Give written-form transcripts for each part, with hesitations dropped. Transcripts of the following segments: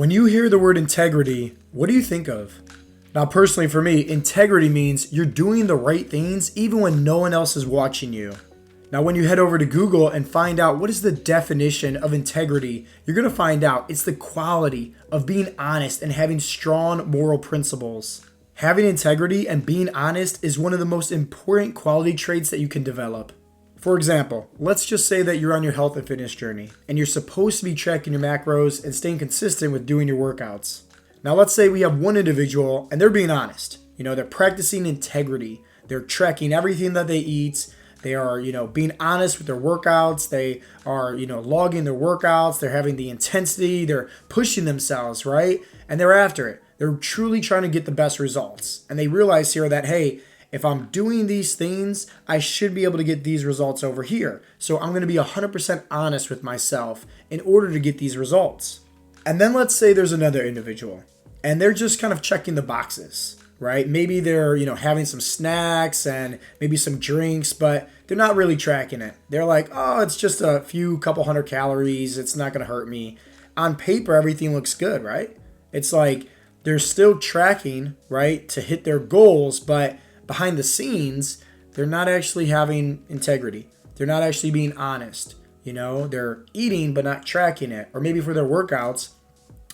When you hear the word integrity, what do you think of? Now, personally for me, integrity means you're doing the right things even when no one else is watching you. Now, when you head over to Google and find out what is the definition of integrity, you're going to find out it's the quality of being honest and having strong moral principles. Having integrity and being honest is one of the most important quality traits that you can develop. For example, let's just say that you're on your health and fitness journey and you're supposed to be tracking your macros and staying consistent with doing your workouts. Now, let's say we have one individual and they're being honest. They're practicing integrity. They're tracking everything that they eat. They are, being honest with their workouts. They are, logging their workouts. They're having the intensity. They're pushing themselves, right? And they're after it. They're truly trying to get the best results. And they realize here that, hey, if I'm doing these things, I should be able to get these results over here. So I'm going to be 100% honest with myself in order to get these results. And then let's say there's another individual and they're just kind of checking the boxes. Right? Maybe they're, having some snacks and maybe some drinks, but they're not really tracking it. They're like, oh, it's just a couple hundred calories. It's not going to hurt me. On paper, everything looks good, right? It's like they're still tracking, right, to hit their goals, but behind the scenes, they're not actually having integrity. They're not actually being honest. They're eating, but not tracking it. Or maybe for their workouts,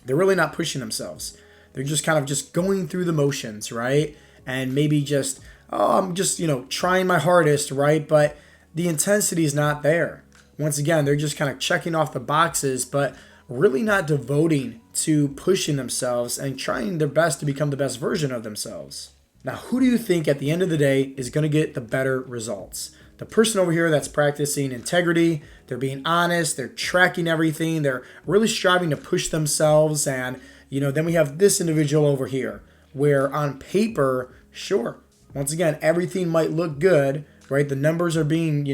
they're really not pushing themselves. They're just kind of just going through the motions, right? And maybe just, I'm just, trying my hardest, right? But the intensity is not there. Once again, they're just kind of checking off the boxes, but really not devoting to pushing themselves and trying their best to become the best version of themselves. Now, who do you think at the end of the day is going to get the better results? The person over here that's practicing integrity, they're being honest, they're tracking everything, they're really striving to push themselves, and then we have this individual over here where on paper, sure, once again, everything might look good, right? The numbers are being,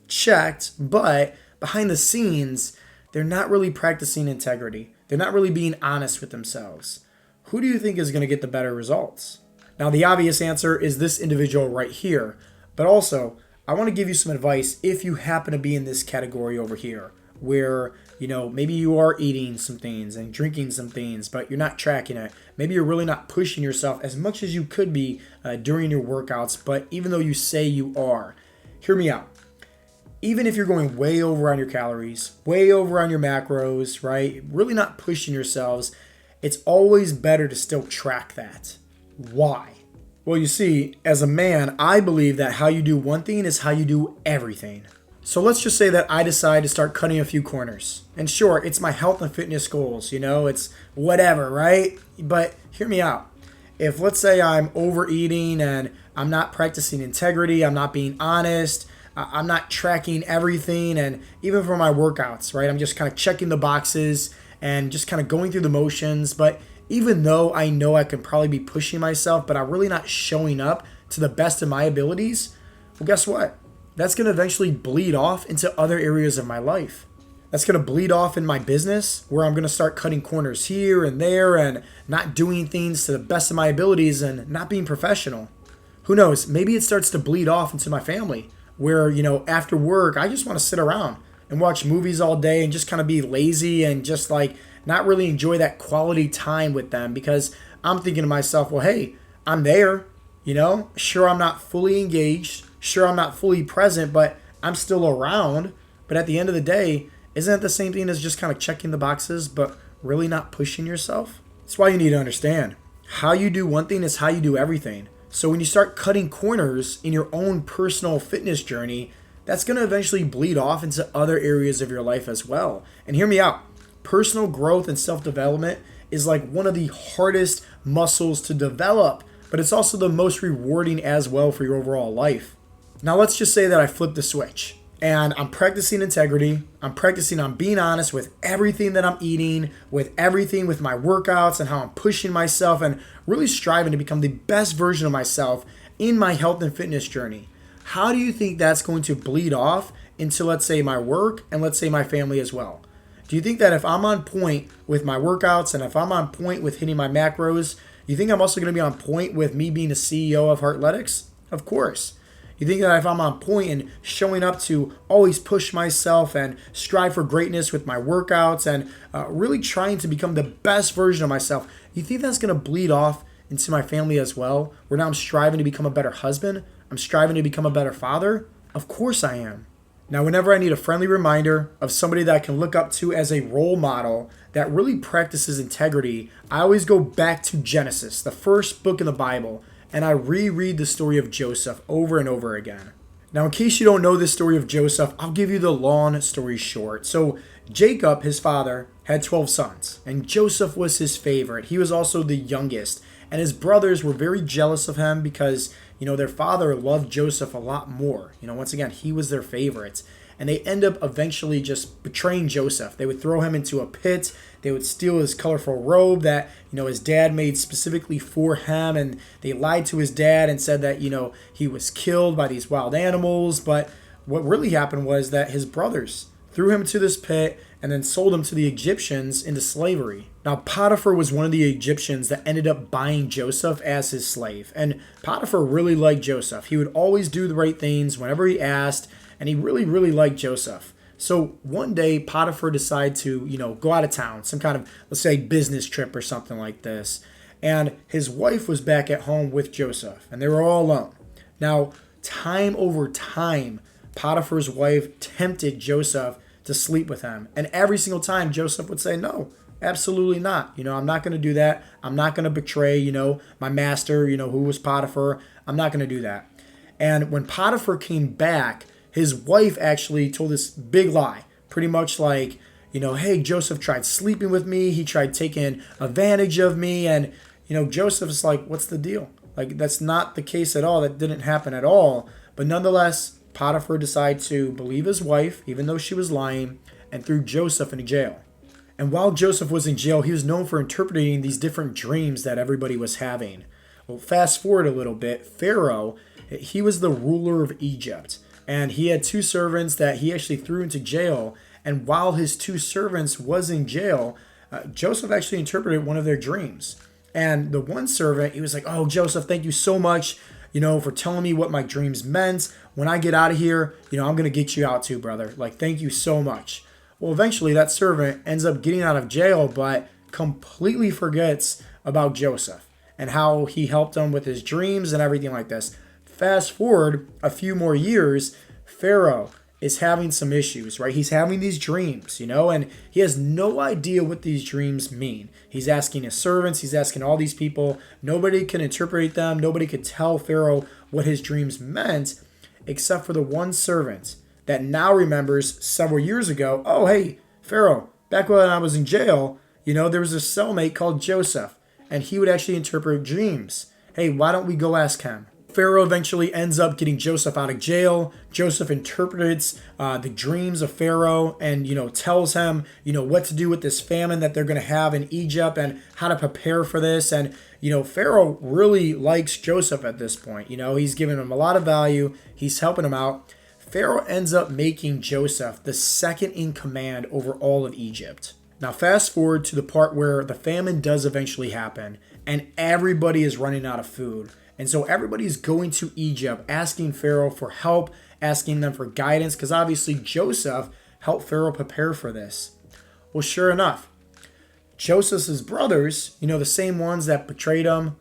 checked, but behind the scenes, they're not really practicing integrity. They're not really being honest with themselves. Who do you think is going to get the better results? Now, the obvious answer is this individual right here, but also, I want to give you some advice if you happen to be in this category over here, where, maybe you are eating some things and drinking some things, but you're not tracking it. Maybe you're really not pushing yourself as much as you could be during your workouts, but even though you say you are, hear me out. Even if you're going way over on your calories, way over on your macros, right? Really not pushing yourselves, it's always better to still track that. Why? Well, you see, as a man, I believe that how you do one thing is how you do everything. So let's just say that I decide to start cutting a few corners. And sure, it's my health and fitness goals, it's whatever, right? But hear me out. If let's say I'm overeating and I'm not practicing integrity, I'm not being honest, I'm not tracking everything, and even for my workouts, right? I'm just kind of checking the boxes and just kind of going through the motions, but even though I know I can probably be pushing myself, but I'm really not showing up to the best of my abilities, well, guess what? That's going to eventually bleed off into other areas of my life. That's going to bleed off in my business, where I'm going to start cutting corners here and there and not doing things to the best of my abilities and not being professional. Who knows? Maybe it starts to bleed off into my family, where, after work, I just want to sit around and watch movies all day and just kind of be lazy and just like not really enjoy that quality time with them, because I'm thinking to myself, well, hey, I'm there, sure, I'm not fully engaged. Sure, I'm not fully present, but I'm still around. But at the end of the day, isn't it the same thing as just kind of checking the boxes, but really not pushing yourself? That's why you need to understand. How you do one thing is how you do everything. So when you start cutting corners in your own personal fitness journey, that's going to eventually bleed off into other areas of your life as well. And hear me out. Personal growth and self-development is like one of the hardest muscles to develop, but it's also the most rewarding as well for your overall life. Now, let's just say that I flip the switch and I'm practicing integrity. I'm practicing on being honest with everything that I'm eating, with everything, with my workouts and how I'm pushing myself and really striving to become the best version of myself in my health and fitness journey. How do you think that's going to bleed off into, let's say, my work and let's say my family as well? Do you think that if I'm on point with my workouts and if I'm on point with hitting my macros, you think I'm also going to be on point with me being a CEO of Heartletics? Of course. You think that if I'm on point and showing up to always push myself and strive for greatness with my workouts and really trying to become the best version of myself, you think that's going to bleed off into my family as well? Where now I'm striving to become a better husband? I'm striving to become a better father? Of course I am. Now, whenever I need a friendly reminder of somebody that I can look up to as a role model that really practices integrity, I always go back to Genesis, the first book in the Bible, and I reread the story of Joseph over and over again. Now, in case you don't know this story of Joseph, I'll give you the long story short. So, Jacob, his father, had 12 sons, and Joseph was his favorite. He was also the youngest, and his brothers were very jealous of him because, their father loved Joseph a lot more. Once again, he was their favorite. And they end up eventually just betraying Joseph. They would throw him into a pit. They would steal his colorful robe that, his dad made specifically for him. And they lied to his dad and said that, he was killed by these wild animals. But what really happened was that his brothers threw him to this pit and then sold him to the Egyptians into slavery. Now, Potiphar was one of the Egyptians that ended up buying Joseph as his slave. And Potiphar really liked Joseph. He would always do the right things whenever he asked, and he really, really liked Joseph. So one day, Potiphar decided to, go out of town, some kind of, let's say, business trip or something like this. And his wife was back at home with Joseph, and they were all alone. Now, time over time, Potiphar's wife tempted Joseph to sleep with him. And every single time, Joseph would say, no, absolutely not. I'm not going to do that. I'm not going to betray, my master, who was Potiphar. I'm not going to do that. And when Potiphar came back, his wife actually told this big lie, pretty much like, hey, Joseph tried sleeping with me. He tried taking advantage of me. And, Joseph's like, what's the deal? Like, that's not the case at all. That didn't happen at all. But nonetheless, Potiphar decided to believe his wife, even though she was lying, and threw Joseph into jail. And while Joseph was in jail, he was known for interpreting these different dreams that everybody was having. Well, fast forward a little bit, Pharaoh, he was the ruler of Egypt. And he had two servants that he actually threw into jail. And while his two servants was in jail, Joseph actually interpreted one of their dreams. And the one servant, he was like, oh, Joseph, thank you so much, for telling me what my dreams meant. When I get out of here, I'm going to get you out too, brother. Like, thank you so much. Well, eventually that servant ends up getting out of jail, but completely forgets about Joseph and how he helped him with his dreams and everything like this. Fast forward a few more years, Pharaoh is having some issues, right? He's having these dreams, and he has no idea what these dreams mean. He's asking his servants, he's asking all these people. Nobody can interpret them. Nobody could tell Pharaoh what his dreams meant, except for the one servant that now remembers several years ago, oh, hey, Pharaoh, back when I was in jail, there was a cellmate called Joseph, and he would actually interpret dreams. Hey, why don't we go ask him? Pharaoh eventually ends up getting Joseph out of jail. Joseph interprets the dreams of Pharaoh and, tells him, what to do with this famine that they're going to have in Egypt and how to prepare for this. And, Pharaoh really likes Joseph at this point. He's giving him a lot of value. He's helping him out. Pharaoh ends up making Joseph the second in command over all of Egypt. Now, fast forward to the part where the famine does eventually happen and everybody is running out of food. And so everybody's going to Egypt, asking Pharaoh for help, asking them for guidance, because obviously Joseph helped Pharaoh prepare for this. Well, sure enough, Joseph's brothers, the same ones that betrayed him,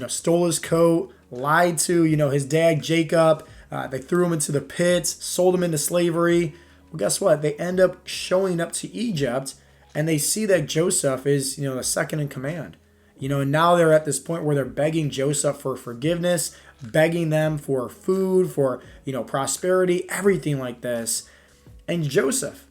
stole his coat, lied to, his dad, Jacob, they threw him into the pits, sold him into slavery. Well, guess what? They end up showing up to Egypt, and they see that Joseph is, the second in command. And now they're at this point where they're begging Joseph for forgiveness, begging them for food, for, prosperity, everything like this. And Joseph,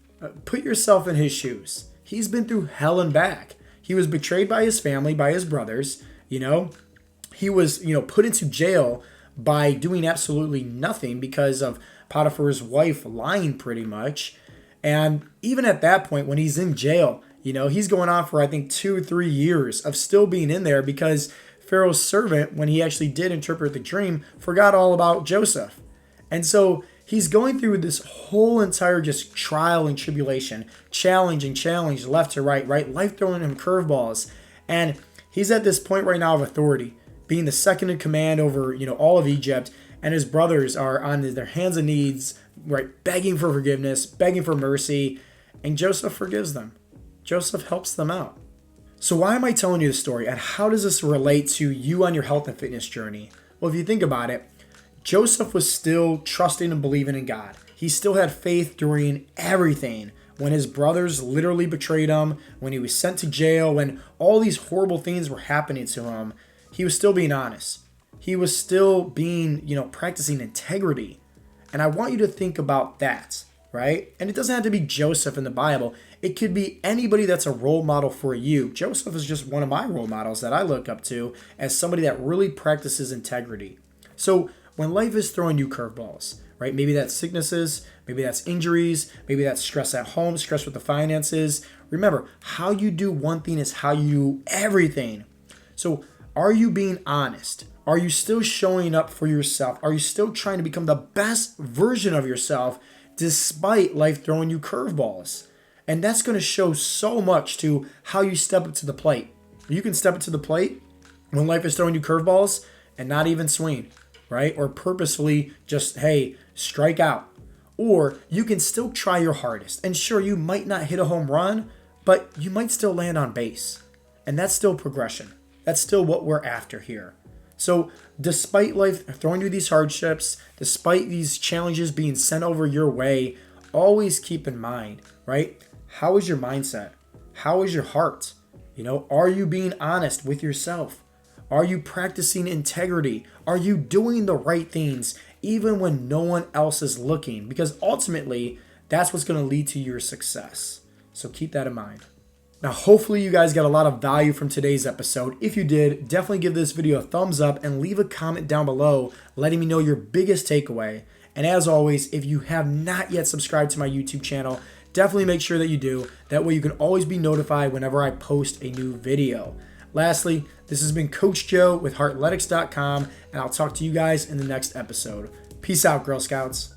put yourself in his shoes. He's been through hell and back. He was betrayed by his family, by his brothers. He was, put into jail by doing absolutely nothing because of Potiphar's wife lying pretty much. And even at that point, when he's in jail, he's going on for, I think, 2 or 3 years of still being in there because Pharaoh's servant, when he actually did interpret the dream, forgot all about Joseph. And so he's going through this whole entire just trial and tribulation, challenge left to right, life throwing him curveballs. And he's at this point right now of authority. being the second in command over, all of Egypt, and his brothers are on their hands and knees, right, begging for forgiveness, begging for mercy, and Joseph forgives them. Joseph helps them out. So why am I telling you this story, and how does this relate to you on your health and fitness journey? Well, if you think about it, Joseph was still trusting and believing in God. He still had faith during everything. When his brothers literally betrayed him, when he was sent to jail, when all these horrible things were happening to him, he was still being honest. He was still being, practicing integrity. And I want you to think about that, right? And it doesn't have to be Joseph in the Bible. It could be anybody that's a role model for you. Joseph is just one of my role models that I look up to as somebody that really practices integrity. So when life is throwing you curveballs, right? Maybe that's sicknesses, maybe that's injuries, maybe that's stress at home, stress with the finances. Remember, how you do one thing is how you do everything. So are you being honest? Are you still showing up for yourself? Are you still trying to become the best version of yourself despite life throwing you curveballs? And that's going to show so much to how you step up to the plate. You can step up to the plate when life is throwing you curveballs and not even swing, right? Or purposefully just, hey, strike out. Or you can still try your hardest. And sure, you might not hit a home run, but you might still land on base. And that's still progression. That's still what we're after here. So despite life throwing you these hardships, despite these challenges being sent over your way, always keep in mind, right? How is your mindset? How is your heart? Are you being honest with yourself? Are you practicing integrity? Are you doing the right things even when no one else is looking? Because ultimately, that's what's going to lead to your success. So keep that in mind. Now, hopefully you guys got a lot of value from today's episode. If you did, definitely give this video a thumbs up and leave a comment down below letting me know your biggest takeaway. And as always, if you have not yet subscribed to my YouTube channel, definitely make sure that you do. That way you can always be notified whenever I post a new video. Lastly, this has been Coach Joe with Heartletics.com, and I'll talk to you guys in the next episode. Peace out, Girl Scouts.